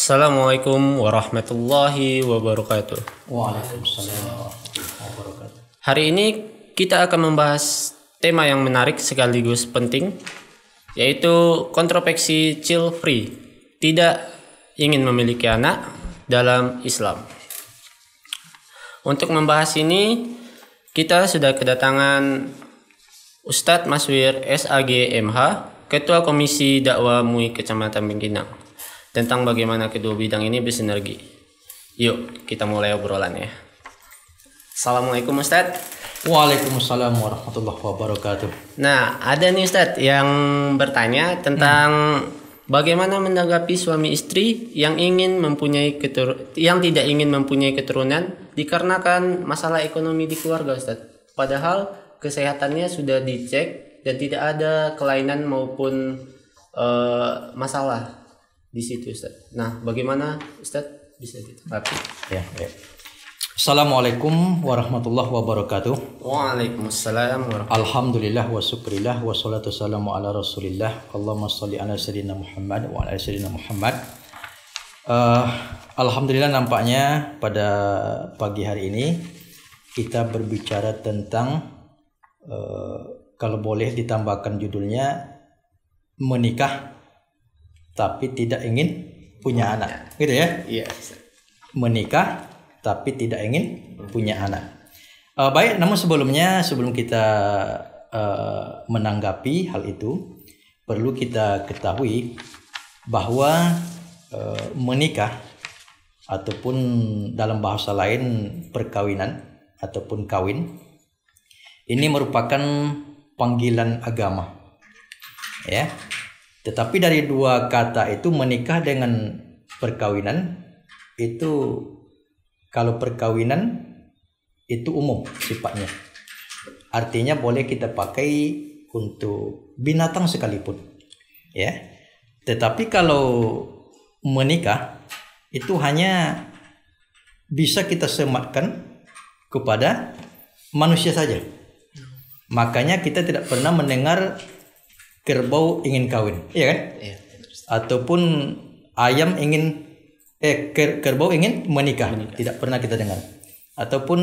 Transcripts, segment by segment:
Assalamualaikum warahmatullahi wabarakatuh. Waalaikumsalam warahmatullahi wabarakatuh. Hari ini kita akan membahas tema yang menarik sekaligus penting, yaitu kontroversi child free, tidak ingin memiliki anak dalam Islam. Untuk membahas ini, kita sudah kedatangan Ustadz Maswir SAG MH, Ketua Komisi Dakwah MUI Kecamatan Bengkinang, tentang bagaimana kedua bidang ini bersinergi. Yuk, kita mulai obrolannya. Assalamualaikum Ustadz. Waalaikumsalam warahmatullahi wabarakatuh. Nah, ada nih Ustadz yang bertanya tentang bagaimana menanggapi suami istri yang tidak ingin mempunyai keturunan dikarenakan masalah ekonomi di keluarga, Ustadz. Padahal kesehatannya sudah dicek dan tidak ada kelainan maupun masalah di situ, Ustaz. Nah, bagaimana Ustaz bisa ditanggapi? Ya. Assalamualaikum warahmatullahi wabarakatuh. Waalaikumsalam warahmatullahi. Alhamdulillah wa syukrillah wa salatu wassalamu ala rasulillah. Allahumma salli ala sayyidina Muhammad wa ala sayyidina Muhammad. Alhamdulillah, nampaknya pada pagi hari ini kita berbicara tentang kalau boleh ditambahkan judulnya menikah tapi tidak ingin punya anak, gitu ya? Iya. Menikah tapi tidak ingin punya anak. Baik, namun sebelum kita menanggapi hal itu, perlu kita ketahui bahwa menikah ataupun dalam bahasa lain perkawinan ataupun kawin ini merupakan panggilan agama, ya. Tetapi dari dua kata itu, menikah dengan perkawinan itu, kalau perkawinan itu umum sifatnya. Artinya boleh kita pakai untuk binatang sekalipun, ya. Tetapi kalau menikah itu hanya bisa kita sematkan kepada manusia saja. Makanya kita tidak pernah mendengar kerbau ingin kawin, iya kan? Iya. Ataupun ayam kerbau ingin menikah. Tidak pernah kita dengar. Ataupun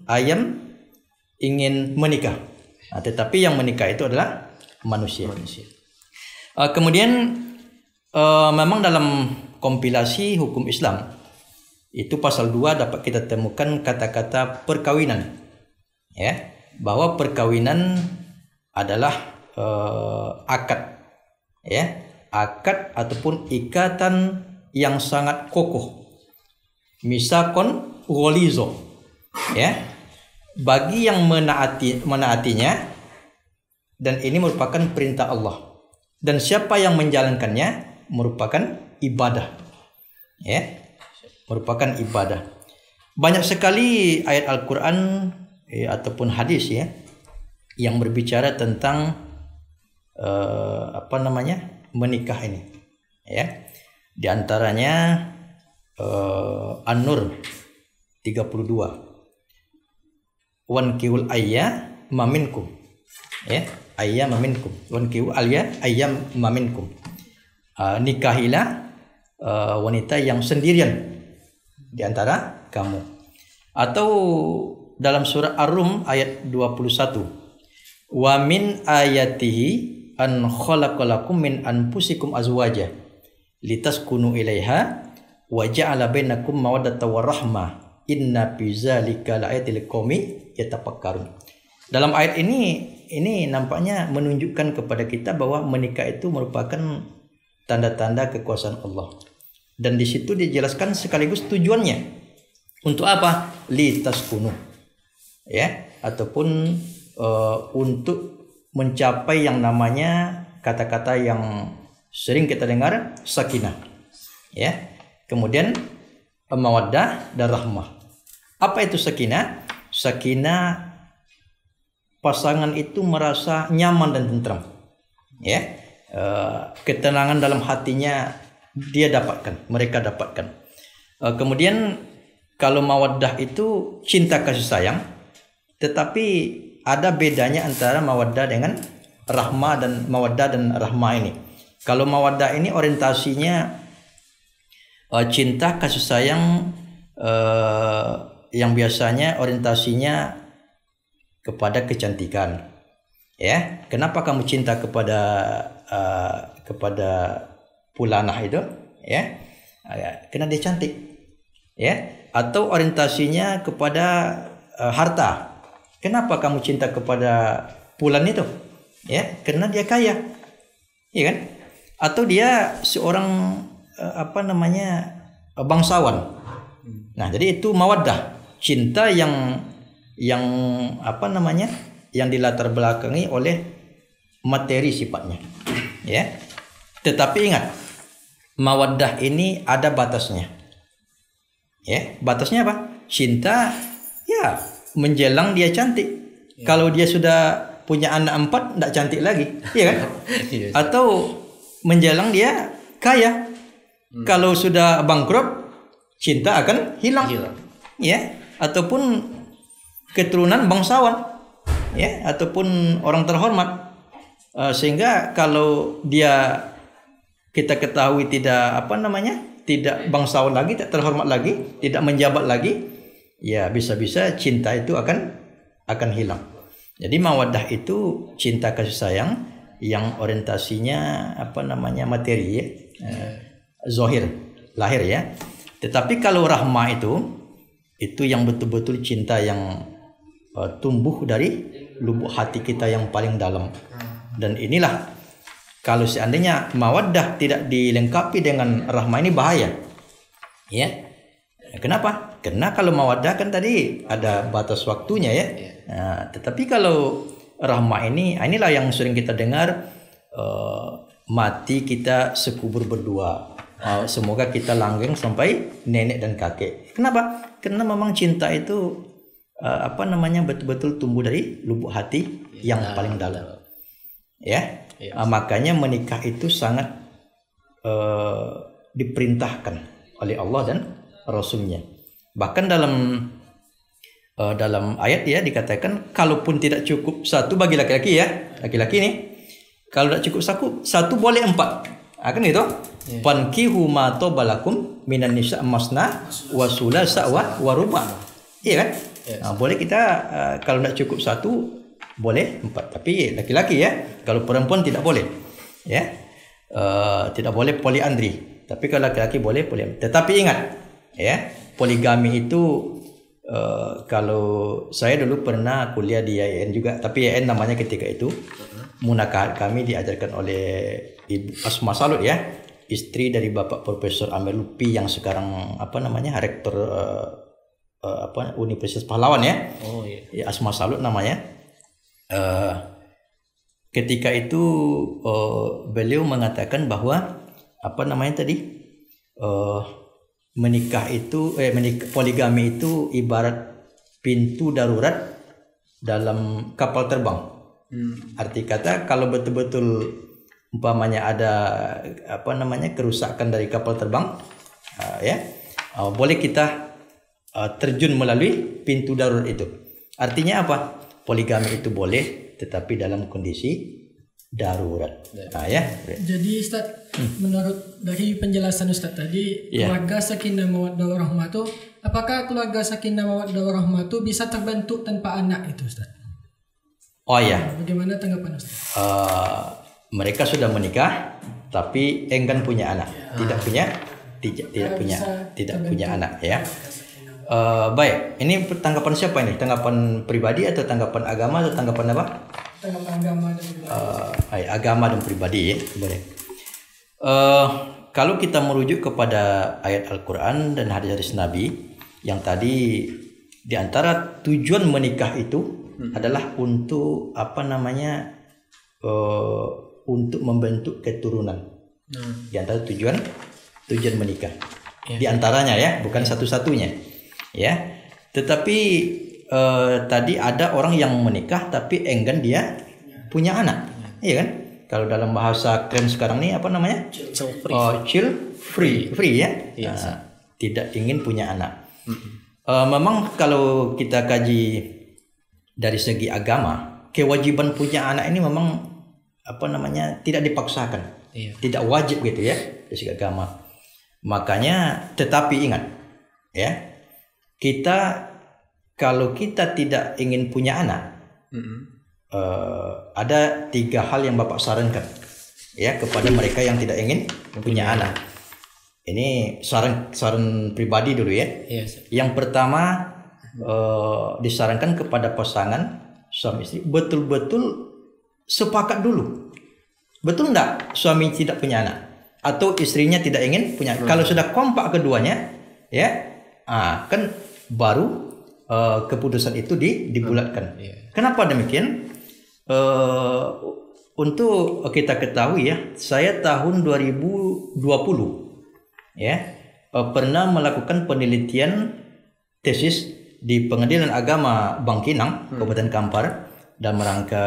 ayam ingin menikah. Nah, tetapi yang menikah itu adalah manusia. Kemudian memang dalam kompilasi hukum Islam itu pasal 2 dapat kita temukan kata-kata perkawinan, ya, bahwa perkawinan adalah akad, ya, akad ataupun ikatan yang sangat kokoh, misakon ghalizo, ya, bagi yang menaatinya, dan ini merupakan perintah Allah, dan siapa yang menjalankannya merupakan ibadah, ya, merupakan ibadah. Banyak sekali ayat Al-Quran ataupun hadis, ya, yang berbicara tentang menikah ini, ya. Di antaranya An-Nur 32, wankihul ayya maminkum, ya, ayya maminkum, wankihul ayya maminkum, nikahilah wanita yang sendirian di antara kamu. Atau dalam surah Ar-Rum ayat 21, wa min ayatihi an khalaqalakum min anfusikum azwaja litaskunu ilaiha wa ja'ala bainakum mawaddatan warahmah inna fi dzalika laayatil liqaumi yatafakkarun. Dalam ayat ini nampaknya menunjukkan kepada kita bahwa menikah itu merupakan tanda-tanda kekuasaan Allah. Dan di situ dijelaskan sekaligus tujuannya. Untuk apa? Litaskunu, ya, ataupun untuk mencapai yang namanya kata-kata yang sering kita dengar, sakinah, ya. Kemudian mawaddah dan rahmah. Apa itu sakinah? Sakinah, pasangan itu merasa nyaman dan tentram, ya. Ketenangan dalam hatinya mereka dapatkan. Kemudian kalau mawaddah itu cinta kasih sayang, tetapi ada bedanya antara mawaddah dengan rahmah, dan mawaddah dan rahmah ini. Kalau mawaddah ini orientasinya cinta kasih sayang yang biasanya orientasinya kepada kecantikan. Ya, kenapa kamu cinta kepada Pulanah itu? Ya, karena dia cantik. Ya, atau orientasinya kepada harta. Kenapa kamu cinta kepada Pulan itu? Ya, karena dia kaya. Iya kan? Atau dia seorang bangsawan. Nah, jadi itu mawaddah, cinta yang yang dilatar belakangi oleh materi sifatnya. Ya. Tetapi ingat, mawaddah ini ada batasnya. Ya, batasnya apa? Cinta ya menjelang dia cantik. Kalau dia sudah punya anak 4 tidak cantik lagi, iya kan? Atau menjelang dia kaya. Kalau sudah bangkrut, cinta akan hilang. Ya, ataupun keturunan bangsawan. Ya, ataupun orang terhormat. Sehingga kalau dia kita ketahui tidak tidak bangsawan lagi, tidak terhormat lagi, tidak menjabat lagi, ya bisa-bisa cinta itu akan hilang. Jadi mawaddah itu cinta kasih sayang yang orientasinya materi ya, zahir, lahir ya. Tetapi kalau rahmah itu yang betul-betul cinta yang tumbuh dari lubuk hati kita yang paling dalam. Dan inilah kalau seandainya mawaddah tidak dilengkapi dengan rahmah ini bahaya. Ya. Kenapa? Karena kalau mawaddah kan tadi ada batas waktunya ya. Nah, tetapi kalau rahmah inilah yang sering kita dengar, mati kita sekubur berdua. Semoga kita langgeng sampai nenek dan kakek. Kenapa? Karena memang cinta itu betul-betul tumbuh dari lubuk hati yang paling dalam. Ya. Makanya menikah itu sangat diperintahkan oleh Allah dan Rasulnya. Bahkan dalam ayat ya dikatakan, kalaupun tidak cukup satu bagi laki-laki ya, laki-laki nih, kalau tidak cukup satu boleh 4. Kan itu. Fankihu ma tabalakum minan nisa masna wa sulasa wa ruba. Iya kan? Nah, boleh kita kalau tidak cukup satu boleh 4, tapi laki-laki ya. Kalau perempuan tidak boleh. Ya. Tidak boleh poliandri. Tapi kalau laki-laki boleh poligami. Tetapi ingat ya, poligami itu kalau saya dulu pernah kuliah di IAIN juga, tapi IAIN namanya ketika itu munakahat kami diajarkan oleh Ibu Asma Salut ya, istri dari Bapak Profesor Amir Lutfi yang sekarang rektor Universitas Pahlawan ya. Oh iya. Ya, Asma Salut namanya. Ketika itu beliau mengatakan bahwa menikah itu poligami itu ibarat pintu darurat dalam kapal terbang. Arti kata kalau betul-betul umpamanya ada kerusakan dari kapal terbang, boleh kita terjun melalui pintu darurat itu. Artinya apa? Poligami itu boleh, tetapi dalam kondisi darurat. Nah, ya. Jadi Ustaz, menurut dari penjelasan Ustaz tadi, keluarga sakinah mawaddah warahmah itu, apakah keluarga sakinah mawaddah warahmah itu bisa terbentuk tanpa anak itu Ustaz? Oh ya. Bagaimana tanggapan Ustaz? Mereka sudah menikah tapi enggan punya anak, tidak punya anak ya. Baik, ini tanggapan siapa ini? Tanggapan pribadi atau tanggapan agama atau tanggapan apa? Tanggapan agama dan pribadi. Agama dan pribadi ya, boleh. Kalau kita merujuk kepada ayat Al-Quran dan hadis-hadis Nabi yang tadi, di antara tujuan menikah itu adalah untuk untuk membentuk keturunan. Di antara tujuan menikah. Di antaranya ya, bukan satu-satunya. Ya. Tetapi tadi ada orang yang menikah tapi enggan dia punya anak. Iya kan? Kalau dalam bahasa keren sekarang nih child free ya. Tidak ingin punya anak. Memang kalau kita kaji dari segi agama, kewajiban punya anak ini memang tidak dipaksakan, tidak wajib gitu ya dari segi agama. Makanya, tetapi ingat, ya, kalau kita tidak ingin punya anak, ada 3 hal yang Bapak sarankan, ya, kepada mereka yang tidak ingin punya anak. Ini saran pribadi dulu ya. Yes. Yang pertama, disarankan kepada pasangan suami istri betul-betul sepakat dulu. Betul enggak suami tidak punya anak atau istrinya tidak ingin punya anak? Kalau sudah kompak keduanya, ya, kan baru keputusan itu dibulatkan. Kenapa demikian? Untuk kita ketahui ya, saya tahun 2020 ya pernah melakukan penelitian tesis di Pengadilan Agama Bangkinang, Kabupaten Kampar, dalam rangka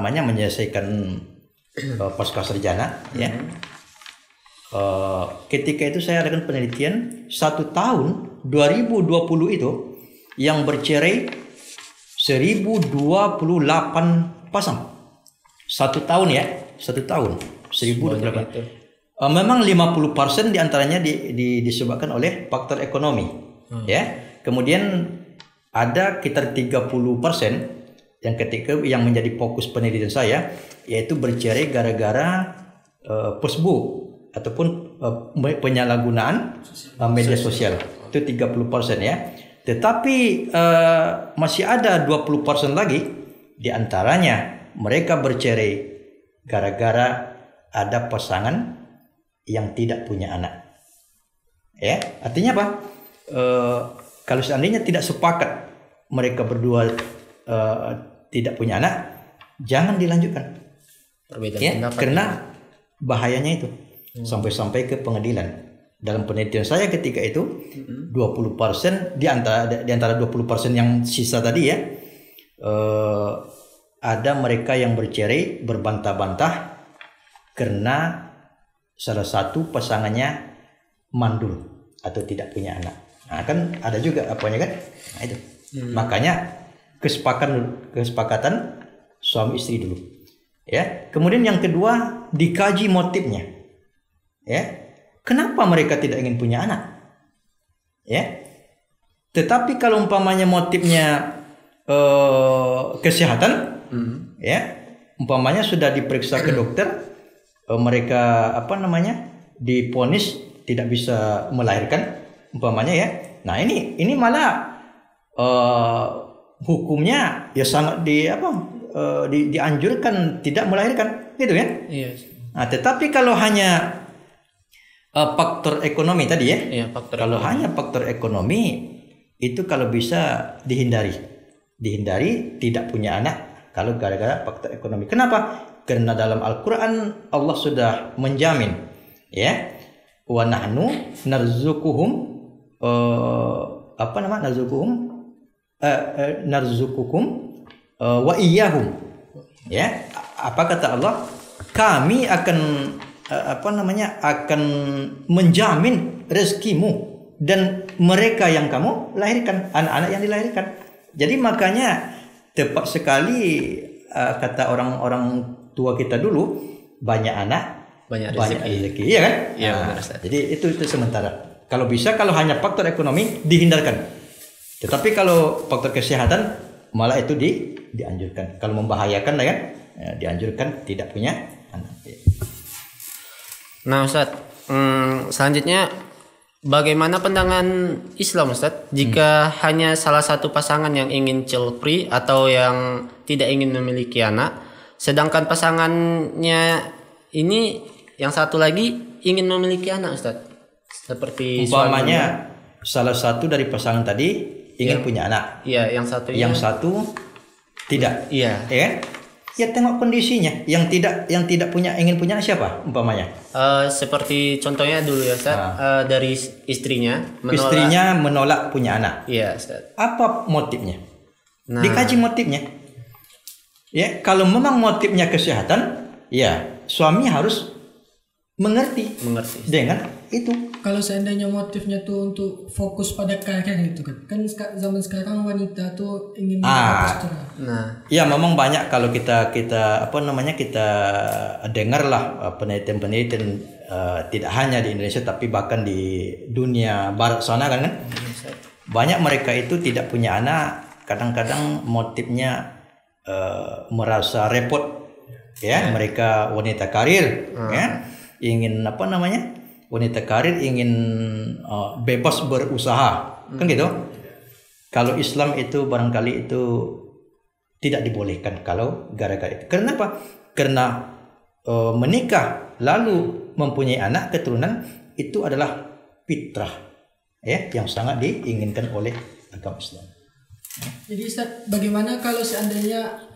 menyelesaikan pasca sarjana, ya. Ketika itu saya adakan penelitian 1 tahun 2020 itu yang bercerai 1028 pasang. 1 tahun ya, 1 tahun 1028. Memang 50% diantaranya disebabkan oleh faktor ekonomi, ya. Kemudian ada sekitar 30% yang menjadi fokus penelitian saya, yaitu bercerai gara-gara Facebook ataupun penyalahgunaan media sosial. Itu 30% ya. Tetapi masih ada 20% lagi, diantaranya mereka bercerai gara-gara ada pasangan yang tidak punya anak. Ya, artinya apa? Kalau seandainya tidak sepakat mereka berdua tidak punya anak, jangan dilanjutkan. Ya, karena bahayanya itu sampai ke pengadilan. Dalam penelitian saya ketika itu 20% di antara 20% yang sisa tadi ya, ada mereka yang bercerai berbantah-bantah karena salah satu pasangannya mandul atau tidak punya anak. Nah, kan ada juga apanya kan? Nah, itu. Makanya kesepakatan suami istri dulu. Ya. Kemudian yang kedua, dikaji motifnya. Ya. Kenapa mereka tidak ingin punya anak? Ya. Tetapi kalau umpamanya motifnya kesehatan, ya, umpamanya sudah diperiksa ke dokter, mereka divonis tidak bisa melahirkan, umpamanya ya. Nah, ini malah hukumnya ya sangat dianjurkan tidak melahirkan, gitu ya. Yes. Nah, tetapi kalau hanya faktor ekonomi tadi ya, kalau hanya faktor ekonomi itu kalau bisa dihindari tidak punya anak kalau gara-gara faktor ekonomi. Kenapa? Karena dalam Al-Quran Allah sudah menjamin, ya, wa nahnu narzuquhum narzuqukum wa iyyahum, ya. Apa kata Allah? Kami akan akan menjamin rezekimu dan mereka yang kamu lahirkan, anak-anak yang dilahirkan. Jadi makanya tepat sekali kata orang-orang tua kita dulu, banyak anak banyak rezeki, iya kan? Iya, jadi itu sementara. Kalau bisa, kalau hanya faktor ekonomi dihindarkan. Tetapi kalau faktor kesehatan malah itu dianjurkan. Kalau membahayakan, ya, dianjurkan tidak punya anak. Nah, Ustadz, selanjutnya bagaimana pandangan Islam, Ustadz, jika hanya salah satu pasangan yang ingin child free atau yang tidak ingin memiliki anak, sedangkan pasangannya ini yang satu lagi ingin memiliki anak, Ustadz? Seperti umpamanya salah satu dari pasangan tadi ingin punya anak. Iya, yang satu tidak. Iya. Ya, ya tengok kondisinya. Yang tidak ingin punya anak siapa umpamanya? Seperti contohnya dulu ya, Ustadz, dari istrinya menolak punya anak. Iya, Ustadz. Apa motifnya? Nah, dikaji motifnya. Ya, kalau memang motifnya kesehatan, ya suami harus mengerti dengan itu. Kalau seandainya motifnya tuh untuk fokus pada karir itu kan zaman sekarang wanita tuh ingin postur. Nah, ya memang banyak kalau kita dengar lah penelitian tidak hanya di Indonesia tapi bahkan di dunia barat sana kan banyak mereka itu tidak punya anak, kadang-kadang motifnya merasa repot ya, mereka wanita karir ya, ingin wanita karir ingin bebas berusaha kan gitu. Kalau Islam itu barangkali itu tidak dibolehkan kalau gara-gara itu. Kenapa? Karena menikah lalu mempunyai anak keturunan itu adalah fitrah ya, yang sangat diinginkan oleh agama Islam. Jadi Ustaz, bagaimana kalau seandainya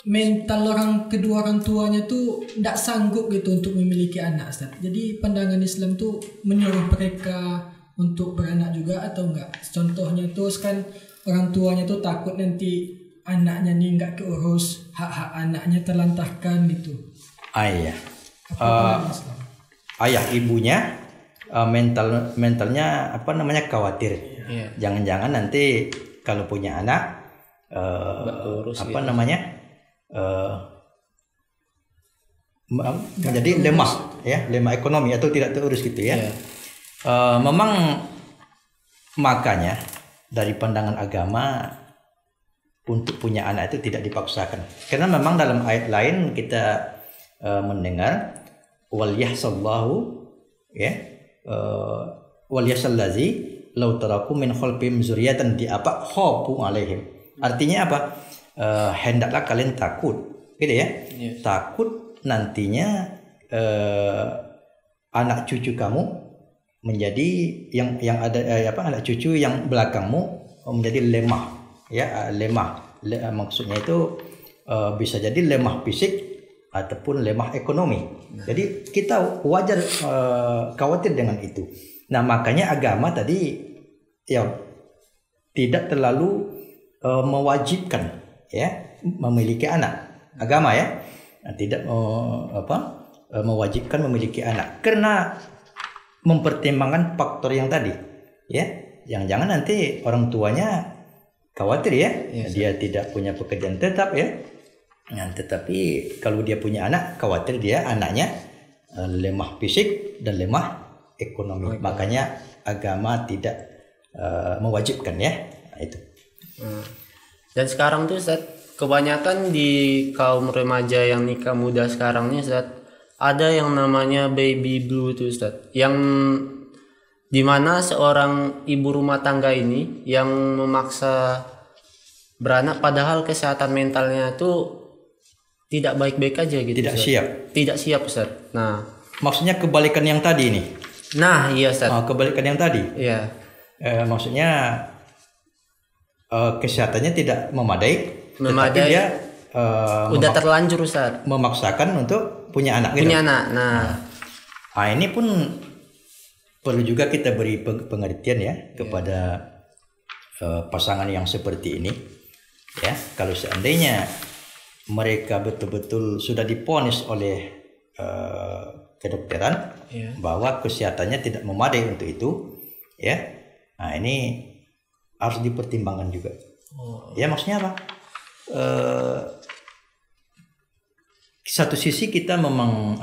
mental kedua orang tuanya tuh tidak sanggup gitu untuk memiliki anak, Ustaz? Jadi pandangan Islam tuh menyuruh mereka untuk beranak juga atau enggak? Contohnya tuh kan orang tuanya tuh takut nanti anaknya nih enggak keurus, hak-hak anaknya terlantarkan gitu. Ayah ibunya mentalnya khawatir. Jangan-jangan nanti kalau punya anak menjadi lemah ya, lemah ekonomi atau tidak terurus gitu ya. Memang makanya dari pandangan agama untuk punya anak itu tidak dipaksakan, karena memang dalam ayat lain kita mendengar wal yahsallahu ya, wal yahsallazi law taraku min khalfihim dzurriyyatan khafu alaihim. Artinya apa? Hendaklah kalian takut gitu ya. Takut nantinya anak cucu kamu menjadi yang ada anak cucu yang belakangmu menjadi lemah ya, maksudnya itu bisa jadi lemah fisik ataupun lemah ekonomi. Jadi kita wajar khawatir dengan itu. Nah, makanya agama tadi ya tidak terlalu mewajibkan ya memiliki anak. Agama ya tidak mewajibkan memiliki anak karena mempertimbangkan faktor yang tadi ya. Jangan-jangan nanti orang tuanya khawatir ya, dia tidak punya pekerjaan tetap ya. Nah, tetapi kalau dia punya anak, khawatir dia anaknya lemah fisik dan lemah ekonomi. Makanya agama tidak mewajibkan ya. Nah, itu. Dan sekarang tuh Ustaz, kebanyakan di kaum remaja yang nikah muda sekarang nih Ustaz, ada yang namanya baby blue tuh Ustaz, yang dimana seorang ibu rumah tangga ini yang memaksa beranak padahal kesehatan mentalnya tuh tidak baik-baik aja gitu. Tidak siap Ustaz. Nah, maksudnya kebalikan yang tadi nih. Nah, iya Ustaz. Kebalikan yang tadi. Iya. Maksudnya kesehatannya tidak memadai. Tetapi dia udah terlanjur Ustaz. Memaksakan untuk punya anak. Punya anak. Nah, ini pun perlu juga kita beri pengertian ya kepada pasangan yang seperti ini. Ya, kalau seandainya mereka betul-betul sudah diponis oleh kedokteran bahwa kesehatannya tidak memadai untuk itu, ya, nah ini harus dipertimbangkan juga. Ya, maksudnya apa? Satu sisi kita memang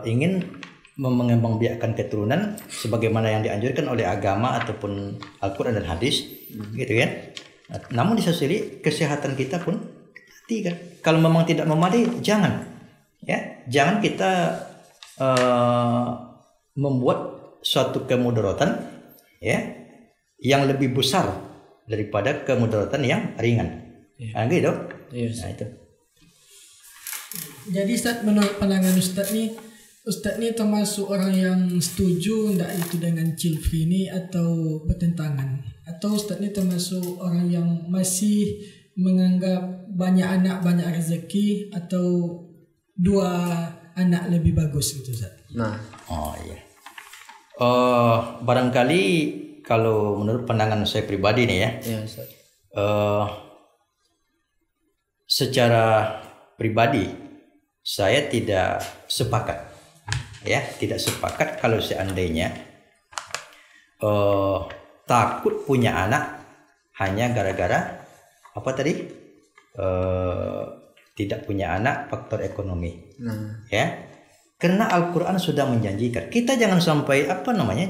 ingin mengembangbiakkan keturunan sebagaimana yang dianjurkan oleh agama ataupun Al-Quran dan hadis, gitu kan. Namun di satu sisi kesehatan kita pun tidak. Kalau memang tidak memadai, jangan kita membuat suatu kemudaratan ya yang lebih besar daripada kemudaratan yang ringan. Nah, gitu. Nah, itu. Jadi Ustaz, menurut pandangan Ustaz nih termasuk orang yang setuju enggak itu dengan child free ini atau bertentangan? Atau Ustaz ini termasuk orang yang masih menganggap banyak anak banyak rezeki atau 2 anak lebih bagus gitu Ustaz? Nah, barangkali kalau menurut pandangan saya pribadi nih ya, Ustaz. Secara pribadi saya tidak sepakat ya, tidak sepakat kalau seandainya takut punya anak hanya gara-gara apa tadi, tidak punya anak faktor ekonomi, ya. Karena Al-Quran sudah menjanjikan kita jangan sampai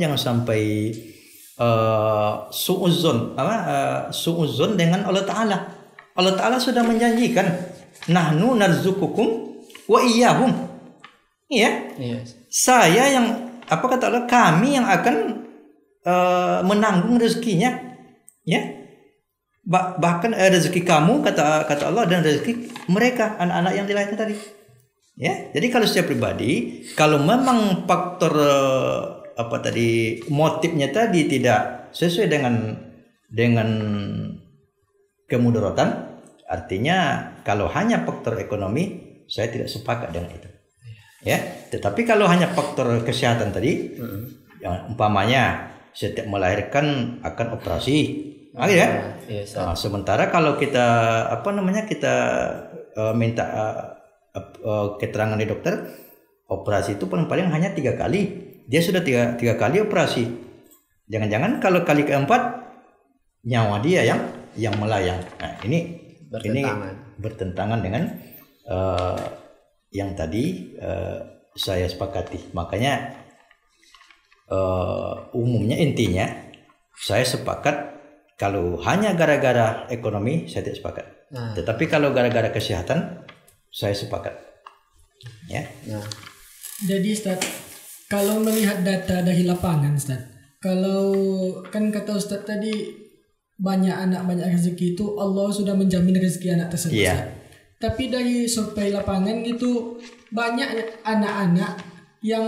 jangan sampai suuzon dengan Allah Ta'ala. Allah Ta'ala sudah menjanjikan nahnu narzukukum wa iyyahum. Iya. Saya yang apa kata Allah, kami yang akan menanggung rezekinya. Ya. Bahkan rezeki kamu kata Allah dan rezeki mereka anak-anak yang dilahirkan tadi. Ya. Jadi kalau saya pribadi, kalau memang faktor motifnya tadi tidak sesuai dengan kemudaratan, artinya kalau hanya faktor ekonomi saya tidak sepakat dengan itu. Ya, tetapi kalau hanya faktor kesehatan tadi, yang umpamanya setiap melahirkan akan operasi, ya. Sementara kalau kita minta keterangan dari dokter, operasi itu paling hanya 3 kali. Dia sudah tiga kali operasi. Jangan-jangan kalau kali keempat nyawa dia yang melayang. Nah, ini bertentangan dengan yang tadi saya sepakati. Makanya umumnya intinya saya sepakat kalau hanya gara-gara ekonomi saya tidak sepakat. Tetapi kalau gara-gara kesehatan saya sepakat. Ya. Jadi Ustaz, kalau melihat data dari lapangan Ustaz, kalau kan kata Ustaz tadi banyak anak banyak rezeki itu Allah sudah menjamin rezeki anak tersebut. Iya. Tapi dari survei lapangan itu banyak anak-anak yang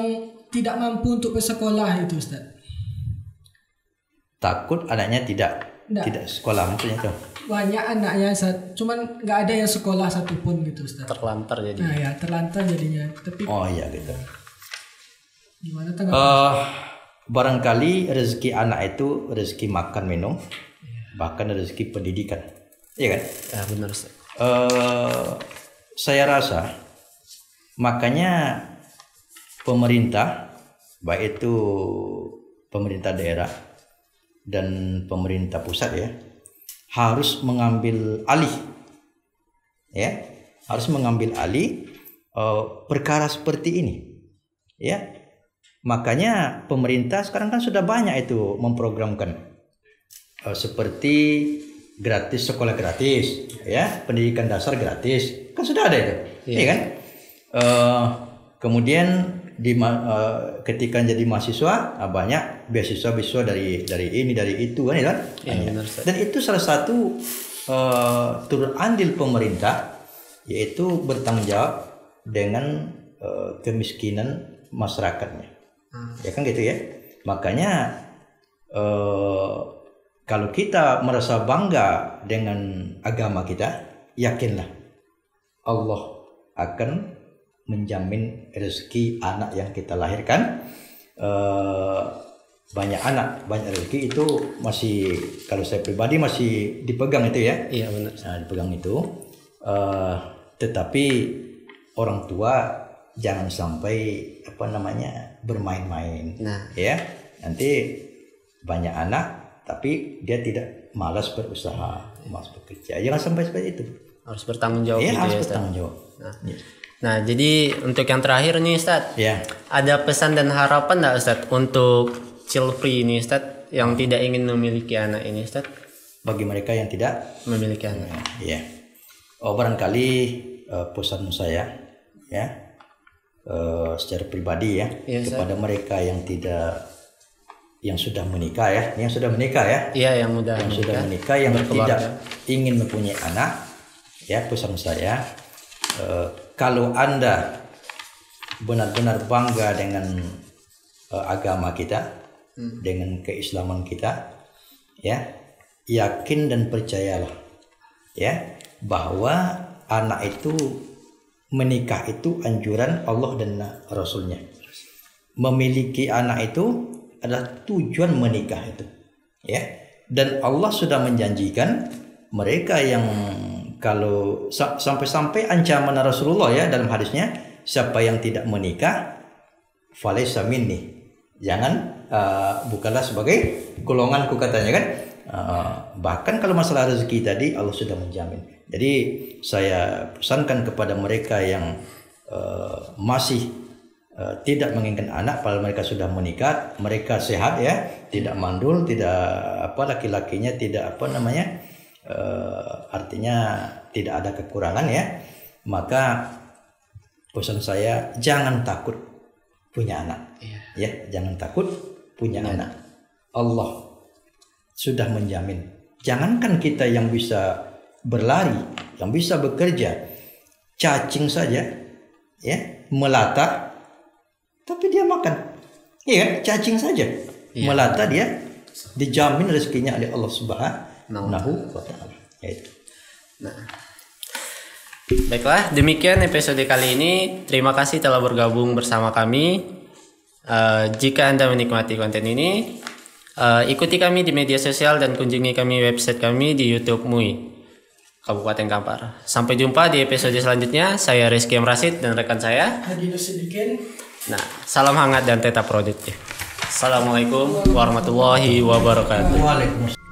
tidak mampu untuk bersekolah itu Ustaz. Takut anaknya tidak sekolah maksudnya itu. Banyak anaknya Ustaz, cuman nggak ada yang sekolah satupun gitu Ustaz. Terlantar jadinya. Nah ya terlantar jadinya. Tapi Gitu. Gimana tanggapan? Barangkali rezeki anak itu rezeki makan minum, bahkan rezeki pendidikan, iya kan? Ya benar Ustaz. Saya rasa makanya pemerintah, baik itu pemerintah daerah dan pemerintah pusat ya, harus mengambil alih perkara seperti ini, ya. Makanya pemerintah sekarang kan sudah banyak itu memprogramkan seperti gratis, sekolah gratis, ya, pendidikan dasar gratis, kan sudah ada itu, ya kan? Kemudian ketika jadi mahasiswa banyak beasiswa dari ini dari itu kan, ya, dan itu salah satu turut andil pemerintah, yaitu bertanggung jawab dengan kemiskinan masyarakatnya, ya kan gitu ya. Makanya kalau kita merasa bangga dengan agama kita, yakinlah Allah akan menjamin rezeki anak yang kita lahirkan. Banyak anak, banyak rezeki itu masih, kalau saya pribadi masih dipegang itu ya. Iya benar. Nah, dipegang itu. Tetapi orang tua jangan sampai bermain-main. Ya, nanti banyak anak tapi dia tidak malas berusaha, malas bekerja. Jangan sampai seperti itu. Harus bertanggung jawab. Ya, harus bertanggung jawab. Nah, jadi untuk yang terakhir nih Ustaz, ya, ada pesan dan harapan nggak Ustaz untuk Childfree ini Ustaz yang tidak ingin memiliki anak ini Ustaz? Bagi mereka yang tidak memiliki anak. Ya. Barangkali pesan saya ya secara pribadi ya, kepada mereka yang sudah menikah ya, yang sudah menikah, yang tidak ingin mempunyai anak ya, pesan saya, kalau Anda benar-benar bangga dengan agama kita, dengan keislaman kita, ya, yakin dan percayalah ya bahwa anak itu, menikah itu anjuran Allah dan Rasulnya. Memiliki anak itu adalah tujuan menikah itu, ya. Dan Allah sudah menjanjikan mereka yang kalau sampai-sampai ancaman Rasulullah ya dalam hadisnya, siapa yang tidak menikah falaysa minni. Jangan bukanlah sebagai golonganku katanya kan. Bahkan kalau masalah rezeki tadi Allah sudah menjamin. Jadi saya pesankan kepada mereka yang masih tidak menginginkan anak padahal mereka sudah menikah, mereka sehat ya, tidak mandul, tidak laki-lakinya tidak artinya tidak ada kekurangan ya. Maka pesan saya jangan takut punya anak. Ya, jangan takut punya anak. Allah sudah menjamin. Jangankan kita yang bisa berlari, yang bisa bekerja, cacing saja, ya, melata, tapi dia makan, iya, cacing saja, melata dia dijamin rezekinya oleh Allah Subhanahu wa Ta'ala. Yaitu. Nah, baiklah, demikian episode kali ini. Terima kasih telah bergabung bersama kami. Jika Anda menikmati konten ini, ikuti kami di media sosial dan kunjungi kami website kami di YouTube MUI Kabupaten Kampar. Sampai jumpa di episode selanjutnya. Saya Rizky M. Rasid dan rekan saya Hadi Nasidikin. Nah, salam hangat dan tetap produktif. Assalamualaikum warahmatullahi wabarakatuh. Waalaikumsalam.